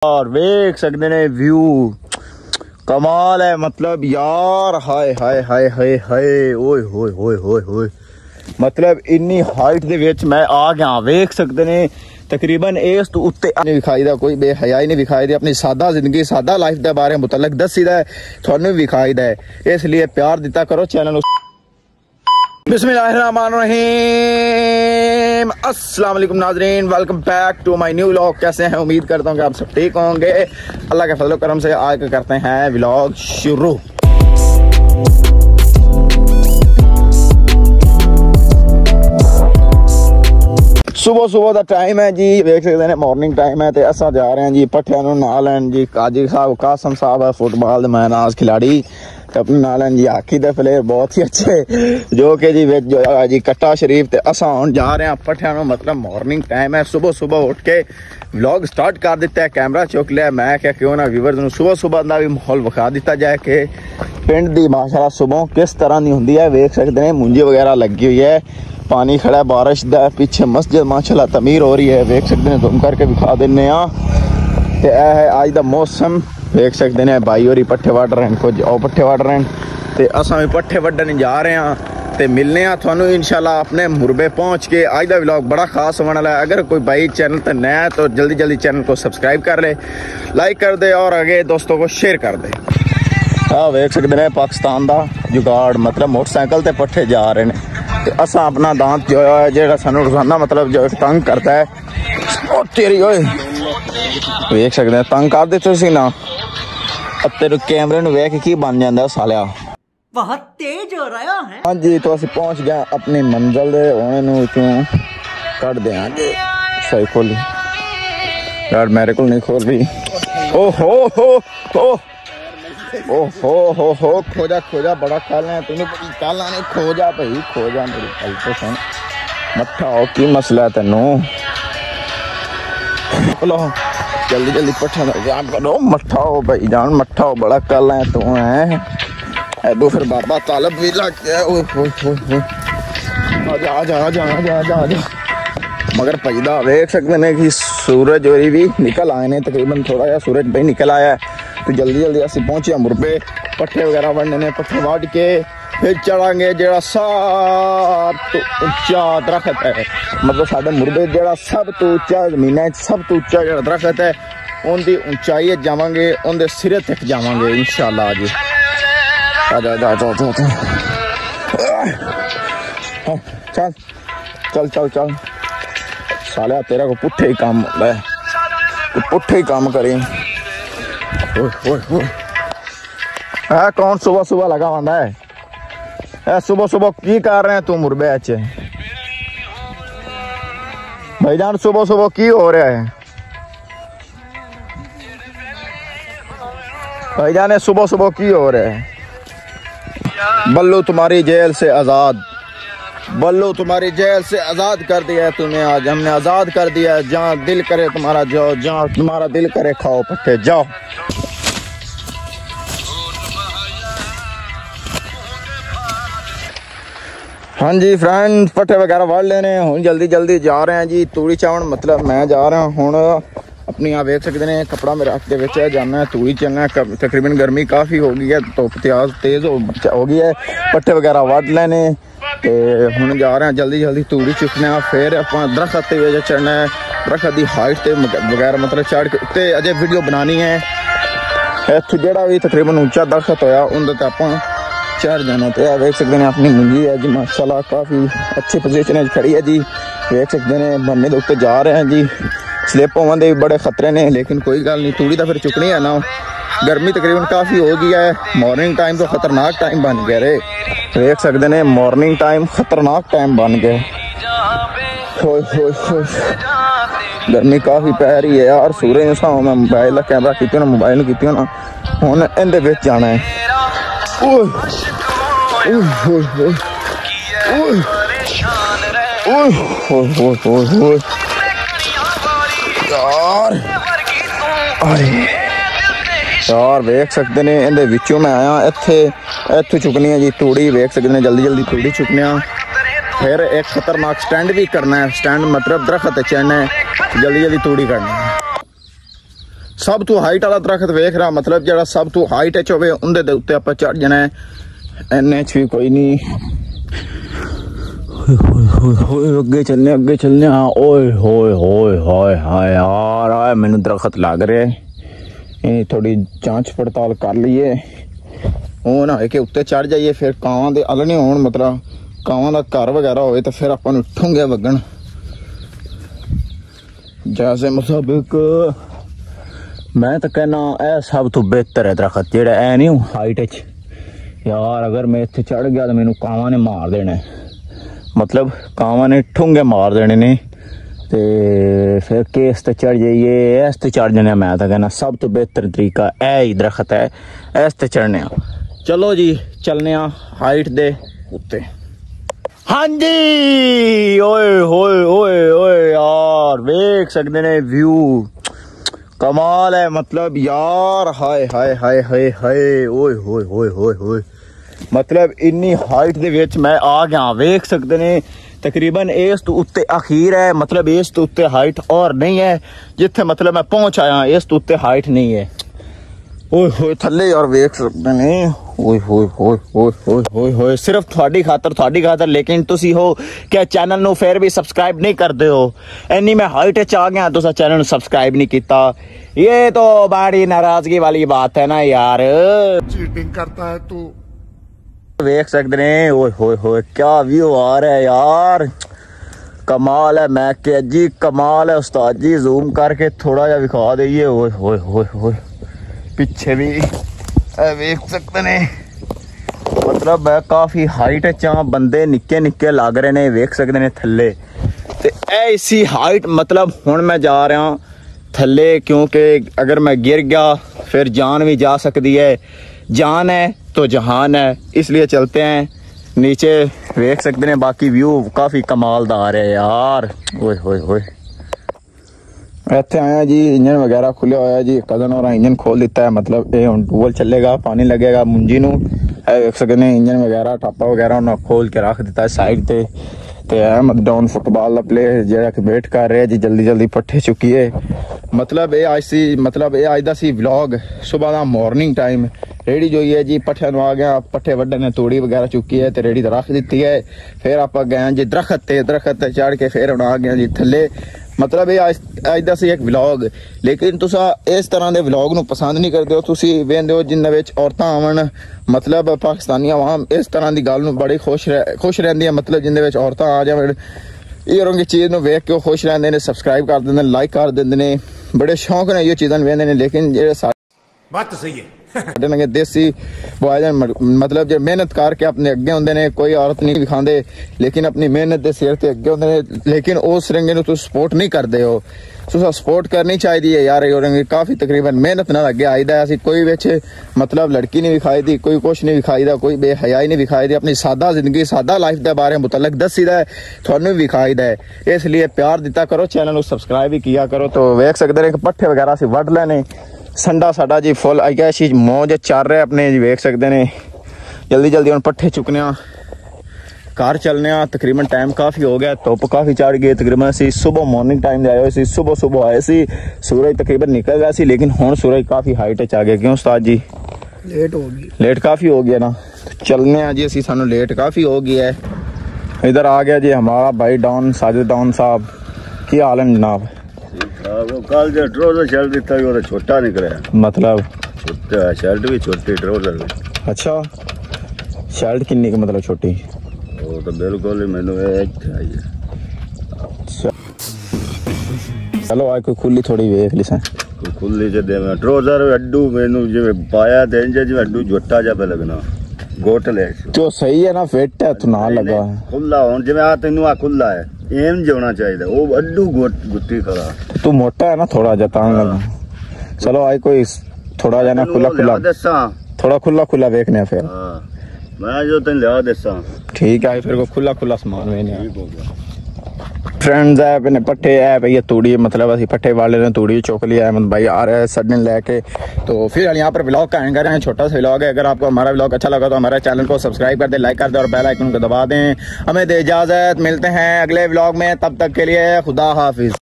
और वेख सकते ने व्यू कमाल है। मतलब यार हाय हाय हाय हाय हाय ओए होए होए होए होए, मतलब इन्नी हाइट दे विच मैं आ गया। वेख सकते ने तकरीबन इस तो उत्ते नहीं विखाई दा, कोई बेहयाई नहीं विखाई दी। अपनी सादा जिंदगी सादा लाइफ दे बारे मुतलक दसी दा थानू विखाई दा, इसलिए प्यार दिता करो चैनल। बिस्मिल्लाहिर्रहमानिर्रहीम, अस्सलाम वालेकुम नाज़रीन, welcome back to my new vlog. कैसे हैं? उम्मीद करता हूँ कि आप सब ठीक होंगे। अल्लाह के फजल करम से आज करते हैं व्लॉग शुरू। सुबह सुबह का टाइम है जी, देख सकते हैं मॉर्निंग टाइम है। तो असा जा रहे हैं जी पट्ठिया ना लैन जी। काजी साहब कासम साहब है फुटबॉल मैन आज खिलाड़ी, अपने नाल जी हाकी दे प्लेयर बहुत ही अच्छे, जो कि जी विच जो है जी कट्टा शरीफ। ते असा हुण जा रहे हैं पट्ठिया नु, मतलब मॉर्निंग टाइम है। सुबह सुबह उठ के व्लॉग स्टार्ट कर दिता है, कैमरा चुक लिया। मैं क्या क्यों ना व्यूअर्स नु सुबह सुबह का भी माहौल विखा दिता जाए कि पिंड दी माशाअल्लाह सुबह किस तरह की होंदी है। वेख सकते हैं मुंजी वगैरह लगी हुई है, पानी खड़ा है बारिश का, पीछे मस्जिद माशाअल्लाह तमीर हो रही है। वेख सकते हैं, तुम करके दिखा देने। तो यह है आज का मौसम। देख सकते हैं भाई और पट्ठे वढ़ रहे हैं, कुछ आओ पट्ठे वढ़ रहे हैं। तो असा भी पट्ठे वढ़न जा रहे हैं। तो मिलने थानू इंशाल्लाह अपने मुरबे पहुँच के। आज का व्लॉग बड़ा खास होने वाला है। अगर कोई भाई चैनल पर नया है तो जल्दी जल्दी चैनल को सब्सक्राइब कर ले, लाइक कर दे और आगे दोस्तों को शेयर कर दे। हाँ वेख सकते हैं पाकिस्तान का जुगाड़, मतलब मोटरसाइकिल ते पट्ठे जा रहे हैं। तो असा अपना दांत जो है जो सानू रोजाना मतलब जो तंग करता है, और तेरी ओए वेख सकते हैं तंग कर देते सी ना। अब तेरे कैमरे नु वेख की बन जाता सालिया, बहुत तेज हो रहा है। हाँ जी, तो असं पहुंच गया अपनी मंजिल दे होने क्यों कट देंगे। सही खोली यार, मेरे को नहीं खोल रही। ओ हो खोजा खोजा बड़ा कल है तूने, कल आने खोजा भाई खोजा मेरी कल तो सुन मत्था हो की मसला है तेनू। लो जल्दी जल्दी पट्ठा इंतजाम करो, मट्ठा हो भाई जान, मट्ठा हो बड़ा कल है तू है। ऐदो फिर बाबा तालब भी लग गया। आजा आजा आजा आजा आजा आजा। मगर पैदा देख सकते हैं कि सूरज और भी निकल आए ने, तकरीबन थोड़ा या सूरज भाई निकल आया है। तो जल्दी जल्दी असं पहुंचे मुरबे, पट्ठे वगैरह वढ़ने ने, पट्ठे वढ़ के फिर चढ़ांगे जो सब तो उच्चा दरख्त है। मतलब साढ़े मुरबे जो सब तो उच्चा जमीन है, सब तो उच्चा जो दरख्त है उनकी ऊंचाई जावांगे, उनके सिरे तक जावांगे इंशाल्लाह जी। आजा आजा आजा आजा चल चल चल चल सालिया, तेरा को पुट्ठे ही काम होता है, तो पुट्ठे ही काम करें। है कौन सुबह सुबह लगा हुआ है? सुबह सुबह की कर रहे हैं तू मुरबे अच्छे भाईजान? सुबह सुबह की हो रहा है भाईजान? सुबह सुबह की हो रहा है? बल्लू तुम्हारी जेल से आजाद, बल्लू तुम्हारी जेल से आजाद कर दिया है तुम्हें, आज हमने आजाद कर दिया है। जहाँ दिल करे तुम्हारा जाओ, जहाँ तुम्हारा दिल करे खाओ पट्टे जाओ। हाँ जी फ्रेंड, पट्ठे वगैरह वढ़ लेने हूँ, जल्दी जल्दी जा रहे हैं जी तूड़ी चावण। मतलब मैं जा रहा हूँ अपनी, आप देख सकते हैं कपड़ा मेरे हाथ के जाना है तूड़ी चलना है। तकरीबन गर्मी काफ़ी हो गई है, तो तेज़ हो गई है। पट्ठे वगैरह वढ़ लेने तो हम जा रहे हैं जल्दी जल्दी तूड़ी चुकने। फिर अपना दरख्त चढ़ना है, दरख्त की हाइट से वगैरह मतलब चढ़ के उत्ते अजय वीडियो बनानी है। इतों जोड़ा भी तकरीबन उच्चा दरख्त होया उनके आप चढ़ जाना। तो देख सकते हैं अपनी मुंजी है जी माशाल्लाह, काफ़ी अच्छी पोजीशन खड़ी है जी। देख सकते हैं बनने के उत्ते जा रहे हैं जी। स्लिप होने के बड़े खतरे ने, लेकिन कोई गल नहीं, तूड़ी तो फिर चुकनी है ना। गर्मी तकरीबन काफ़ी हो गई है, मॉर्निंग टाइम तो खतरनाक टाइम बन गया रे। देख सकते हैं मॉर्निंग टाइम खतरनाक टाइम बन गया। गर्मी काफ़ी पै रही है यार। सूरज सा मैं मोबाइल का कैमरा की ना, मोबाइल की ना हूँ इन जाना है। यार वेख सकते हैं इन विचों मैं आया इत्थों चुकनी है जी तूड़ी। वेख सकते हैं जल्दी जल्दी तूड़ी चुकने। फिर एक खतरनाक स्टैंड भी करना है, स्टैंड मतलब दरख्त चढ़ना है, जल्दी जल्दी तूड़ी करनी है। सब तो हाइट वाला दरख्त वेख रहा, मतलब जरा सब तो हाइट च होवे उंदे दे उत्ते आपां चढ़ जाना है। इन्ने च भी कोई नहीं। अगे चलने ओए होए होए होए हाय यार, आए मैनू दरख्त लग रहे, ये थोड़ी जांच पड़ताल कर लीए, वो ना है कि उत्ते चढ़ जाइए फिर कावां दे अलने होण, मतलब कावां दा घर वगैरह होए तो फिर आपां नूं ठुंगे वगण। जैसे मुताबिक मैं तो कहना ए सब तो बेहतर है दरख्त जेड़ा ऐ नहीं हाइट च यार। अगर मैं इत्थे चढ़ गया तो मैनू कावां ने मार देना है, मतलब कावां ने ठुंगे मार देने ने, ते फिर केस ते चढ़ जाइए, इस ते चढ़ जाने। मैं तो कहना सब तो बेहतर तरीका ऐ ही दरख्त है, इस ते चढ़ने। चलो जी चलने हाइट दे उत्ते। हाँ जी, ओए होए ओए ओए यार वेख सकते ने व्यू, कमाल है मतलब यार। हाय हाय हाय हाय हाय ओए होए होए होए होए, मतलब इन्नी हाइट दे विच मैं आ गया। वेख सकते ने तकरीबन इस तो उत्ते अखीर है, मतलब इस तो उत्ते हाइट और नहीं है जिथे मतलब मैं पहुंच आया, इस तो उत्ते हाइट नहीं है। ओए होए थल्ले यार वेख सकते ने, ओए होए होए होए होए होए होए, सिर्फ थोड़ी खातर लेकिन तुसी हो क्या चैनल नु फिर भी सब्सक्राइब नहीं करते हो। इन्नी मैं हाइट च आ गया, तुसा चैनल नु सब्सक्राइब नहीं किया, ये तो बड़ी नाराजगी वाली बात है ना यार। चीटिंग करता है तू। वेख सकते ने ओए होए होए क्या व्यू आ रहा है यार, कमाल है। मैं क्या जी कमाल है उस्ताद जी, जूम करके थोड़ा जा दिखा दइए। ओए होए होए होए पीछे भी वेख सकते ने, मतलब काफी हाइट च बंदे निक्के निक्के लग रहे ने, वेख सकते ने थल्ले ते ऐसी हाइट। मतलब हुण मैं जा रहा थल्ले क्योंकि अगर मैं गिर गया फिर जान भी जा सकती है, जान है तो जहान है, इसलिए चलते हैं नीचे। वेख सकते हैं बाकी व्यू काफी कमालदार है यार। ओए होए होए इत्थे आया जी, इंजन वगैरह खुले होया जी, कदन और इंजन खोल दिता है, मतलब ये हुण टूबल चलेगा, पानी लगेगा मुंजी नूं। वेख सकते हैं इंजन वगैरह टापा वगैरह उन्होंने खोल के रख दिता है साइड ते। अहमद डाउन फुटबॉल का प्लेयर जेड़ा कि वेट कर रहे जी, जल्दी जल्दी पट्ठे चुकिए। मतलब ये आज सी मतलब ये आज दा सी व्लॉग सुबह का मॉर्निंग टाइम। रेडी जो है जी पट्ठे आ गया, पट्ठे वड्डे ने तूड़ी वगैरह चुकी है तो रेडी रख दी है। फिर आप गए जी दरख्त ते चढ़ के फिर आ गया जी थले। मतलब ये आज दा सी एक व्लॉग, लेकिन तुसा इस तरह के व्लॉग नूं पसंद नहीं करते हो, तुसी वेंदे हो जिन्हां विच औरतां आवन, मतलब पाकिस्तानी आवाम इस तरह की गल नूं बड़ी खुश रहंदी है, मतलब जिंदे विच औरतां आ जावन ये रंगी चीज़ नूं वेख के खुश रहंदे ने, सब्सक्राइब कर देंदे ने, लाइक कर देंदे ने, बड़े शौक ने ये चीज़ां वेंदे ने। लेकिन जेहड़े बात तो सही है देसी बॉय मतलब जो मेहनत करके अपने अगे होंगे ने, कोई औरत नहीं दिखाते लेकिन अपनी मेहनत के सिर से अगे होंगे ने, लेकिन उस रंगे नूं तुसीं सपोर्ट नहीं करते हो। तुसीं सपोर्ट करनी चाहिए यार। ये रंगे काफ़ी तकरीबन मेहनत नाल अगे आईदा है। असीं कोई विच मतलब लड़की नहीं विखाई दी, कोई कुछ नहीं विखाई दा, कोई बेहयाई नहीं विखाई दी, अपनी सादा जिंदगी सादा लाइफ के बारे मुतलक दसीदा है, थानू भी विखाई दा है। इसलिए प्यार दिता करो, चैनल को सब्सक्राइब भी किया करो। तो वेख सकते हैं कि पट्ठे वगैरह असीं वढ लेने, संडा साडा जी फुल आई गया चीज मौज चल रहा है अपने जी। वेख सकते ने जल्दी जल्दी हम पट्ठे चुकने घर चलने। तकरीबन टाइम काफ़ी हो गया, धुप काफ़ी चढ़ गई। तकरीबन असी सुबह मॉर्निंग टाइम आए हुए, सुबह आए सी, सूरज तकरीबन निकल गया सी, लेकिन हुण सूरज काफ़ी हाइट च आ गया। क्यों उस्ताद जी लेट काफ़ी हो गया ना, तो चलने जी असी, सानू लेट काफ़ी हो गया है। इधर आ गया जी हमारा भाई डॉन साजिद डॉन साहब, क्या हाल है जनाब? वो कल जो ट्राउजर शर्ट दिता वो छोटा निकला, मतलब छोटा शर्ट भी छोटी ट्राउजर भी। अच्छा शर्ट किन्नी मतलब छोटी? वो तो बिल्कुल ही मैनू चाहिए। चलो आज कोई खुली थोड़ी वेख ली सन, खुली च देवे ट्राउजर अड्डू मैनू जिवें पाया ते इंज जिवें अड्डू जोटा जा पे लगना गोटले। तो सही है ना, फिट है, तो ना लगा खुला हुन जिवें आ तेनू आ खुला है एम होना चाहिए, वो अड्डू गुत्ती खड़ा। तू मोटा है ना थोड़ा जा तां लगा। चलो आज कोई थोड़ा जा ना खुला थोड़ा खुला वेखने फिर। मैं जो तेन लिया दसा ठीक है, फिर को खुला सामान वेने फ्रेंड्स है अपने पट्ठे है भाई, ये तूड़ी मतलब असी पट्ठे वाले ने तूड़ी चुक लिया है, भाई आ रहा है सडन लेके। तो फिर यहाँ पर व्लॉग का एंड कर रहे हैं, छोटा सा व्लॉग है। अगर आपको हमारा व्लॉग अच्छा लगा तो हमारे चैनल को सब्सक्राइब कर दे, लाइक कर दे और बेल आइकन को दबा दें। हमें दे इजाजत, मिलते हैं अगले व्लॉग में, तब तक के लिए खुदा हाफिज।